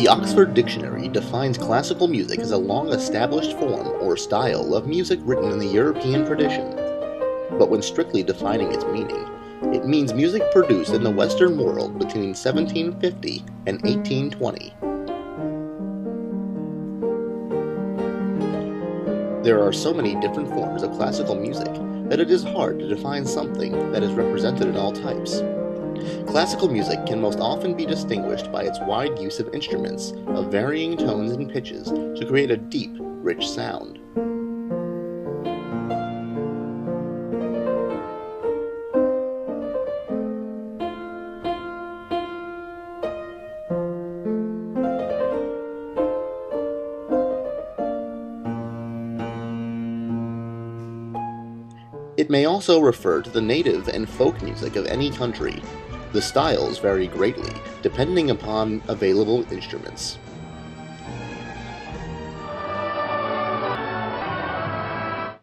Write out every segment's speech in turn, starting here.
The Oxford Dictionary defines classical music as a long-established form or style of music written in the European tradition. But when strictly defining its meaning, it means music produced in the Western world between 1750 and 1820. There are so many different forms of classical music that it is hard to define something that is represented in all types. Classical music can most often be distinguished by its wide use of instruments of varying tones and pitches to create a deep, rich sound. It may also refer to the native and folk music of any country. The styles vary greatly, depending upon available instruments.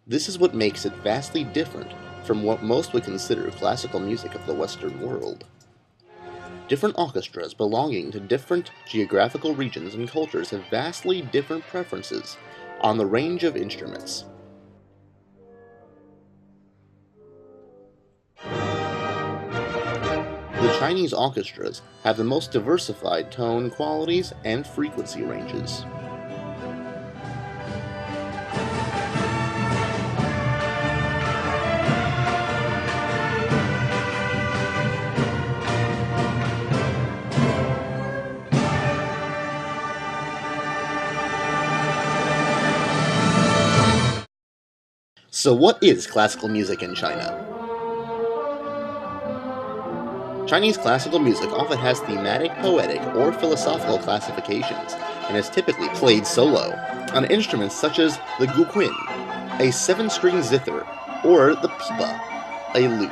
This is what makes it vastly different from what most would consider classical music of the Western world. Different orchestras belonging to different geographical regions and cultures have vastly different preferences on the range of instruments. The Chinese orchestras have the most diversified tone qualities and frequency ranges. So what is classical music in China? Chinese classical music often has thematic, poetic, or philosophical classifications, and is typically played solo, on instruments such as the guqin, a 7-string zither, or the pipa, a lute.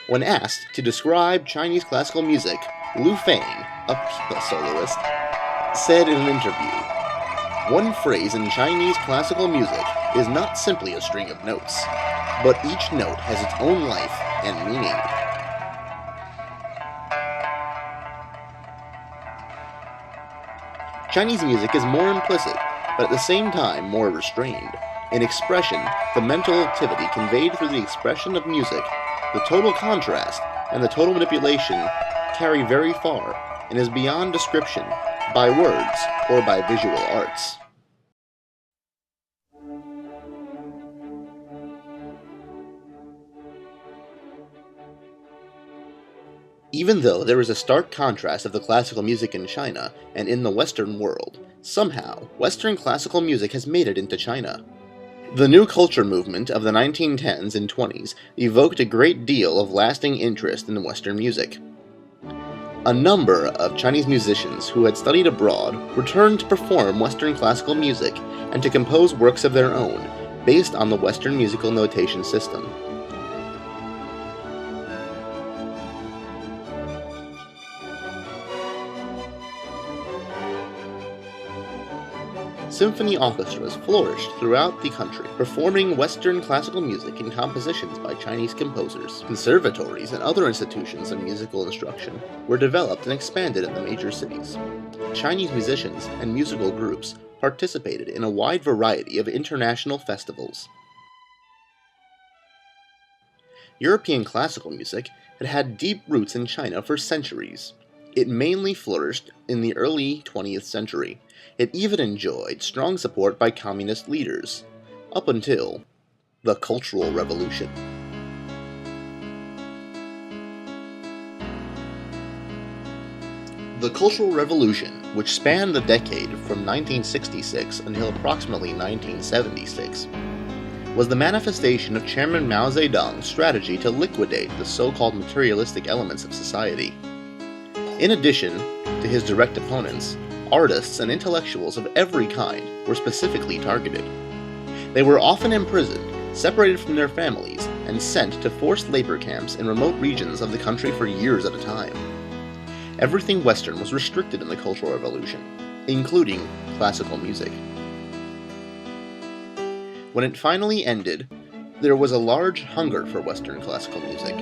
When asked to describe Chinese classical music, Lu Fang, a pipa soloist, said in an interview, "One phrase in Chinese classical music is not simply a string of notes, but each note has its own life and meaning." Chinese music is more implicit, but at the same time more restrained. In expression, the mental activity conveyed through the expression of music, the total contrast, and the total manipulation carry very far, and is beyond description, by words or by visual arts. Even though there is a stark contrast of the classical music in China and in the Western world, somehow, Western classical music has made it into China. The New Culture movement of the 1910s and 20s evoked a great deal of lasting interest in Western music. A number of Chinese musicians who had studied abroad returned to perform Western classical music and to compose works of their own, based on the Western musical notation system. Symphony orchestras flourished throughout the country, performing Western classical music in compositions by Chinese composers. Conservatories and other institutions of musical instruction were developed and expanded in the major cities. Chinese musicians and musical groups participated in a wide variety of international festivals. European classical music had had deep roots in China for centuries. It mainly flourished in the early 20th century. It even enjoyed strong support by communist leaders, up until the Cultural Revolution. The Cultural Revolution, which spanned the decade from 1966 until approximately 1976, was the manifestation of Chairman Mao Zedong's strategy to liquidate the so-called materialistic elements of society. In addition to his direct opponents, artists and intellectuals of every kind were specifically targeted. They were often imprisoned, separated from their families, and sent to forced labor camps in remote regions of the country for years at a time. Everything Western was restricted in the Cultural Revolution, including classical music. When it finally ended, there was a large hunger for Western classical music.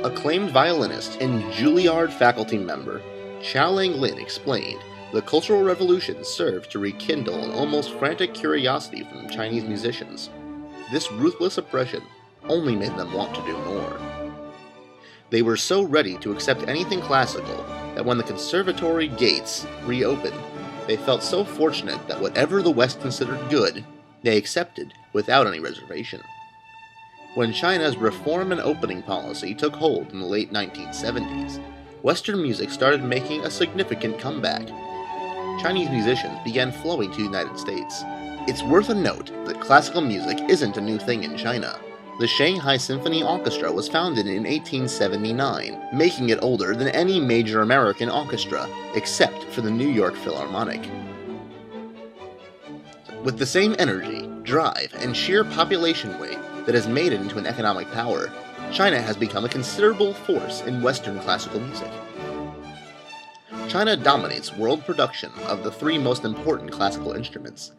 Acclaimed violinist and Juilliard faculty member Chao Lin explained, "The Cultural Revolution served to rekindle an almost frantic curiosity from Chinese musicians. This ruthless oppression only made them want to do more. They were so ready to accept anything classical that when the conservatory gates reopened, they felt so fortunate that whatever the West considered good, they accepted without any reservation." When China's reform and opening policy took hold in the late 1970s, Western music started making a significant comeback. Chinese musicians began flowing to the United States. It's worth a note that classical music isn't a new thing in China. The Shanghai Symphony Orchestra was founded in 1879, making it older than any major American orchestra, except for the New York Philharmonic. With the same energy, drive, and sheer population weight that has made it into an economic power, China has become a considerable force in Western classical music. China dominates world production of the three most important classical instruments: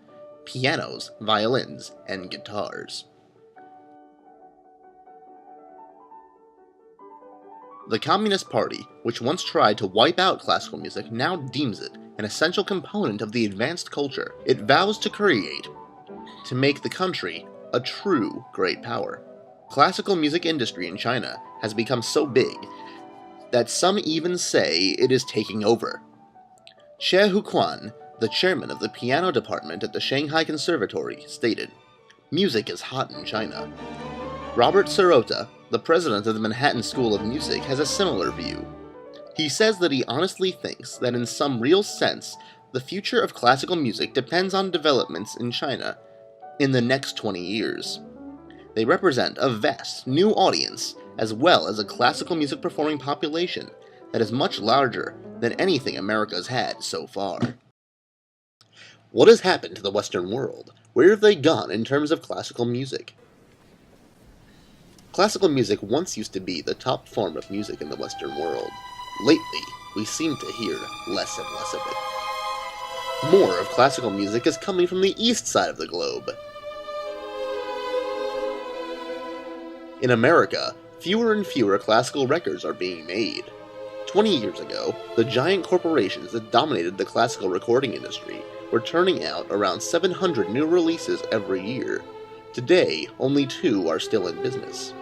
pianos, violins, and guitars. The Communist Party, which once tried to wipe out classical music, now deems it an essential component of the advanced culture it vows to create to make the country a true great power. Classical music industry in China has become so big that some even say it is taking over. Che Huquan, the chairman of the piano department at the Shanghai Conservatory, stated, "Music is hot in China." Robert Sirota, the president of the Manhattan School of Music, has a similar view. He says that he honestly thinks that in some real sense, the future of classical music depends on developments in China in the next 20 years. They represent a vast new audience, as well as a classical music performing population that is much larger than anything America's had so far. What has happened to the Western world? Where have they gone in terms of classical music? Classical music once used to be the top form of music in the Western world. Lately, we seem to hear less and less of it. More of classical music is coming from the east side of the globe. In America, fewer and fewer classical records are being made. 20 years ago, the giant corporations that dominated the classical recording industry were turning out around 700 new releases every year. Today, only 2 are still in business.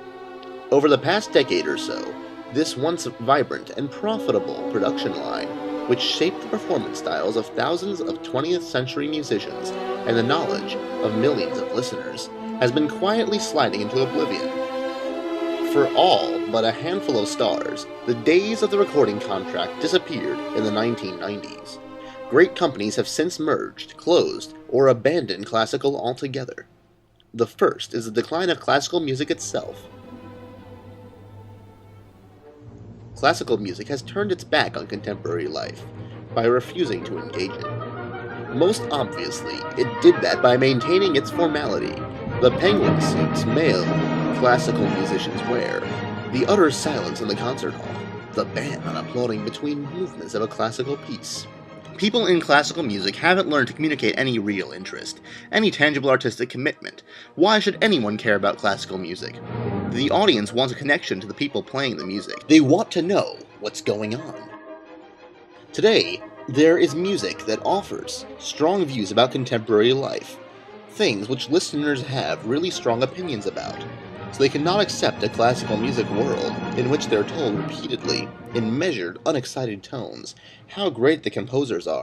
Over the past decade or so, this once vibrant and profitable production line, which shaped the performance styles of thousands of 20th century musicians and the knowledge of millions of listeners, has been quietly sliding into oblivion. For all but a handful of stars, the days of the recording contract disappeared in the 1990s. Great companies have since merged, closed, or abandoned classical altogether. The first is the decline of classical music itself. Classical music has turned its back on contemporary life by refusing to engage it. Most obviously, it did that by maintaining its formality, the penguin suits male classical musicians wear, the utter silence in the concert hall, the ban on applauding between movements of a classical piece. People in classical music haven't learned to communicate any real interest, any tangible artistic commitment. Why should anyone care about classical music? The audience wants a connection to the people playing the music. They want to know what's going on. Today, there is music that offers strong views about contemporary life, things which listeners have really strong opinions about. So they cannot accept a classical music world in which they're told repeatedly, in measured, unexcited tones, how great the composers are.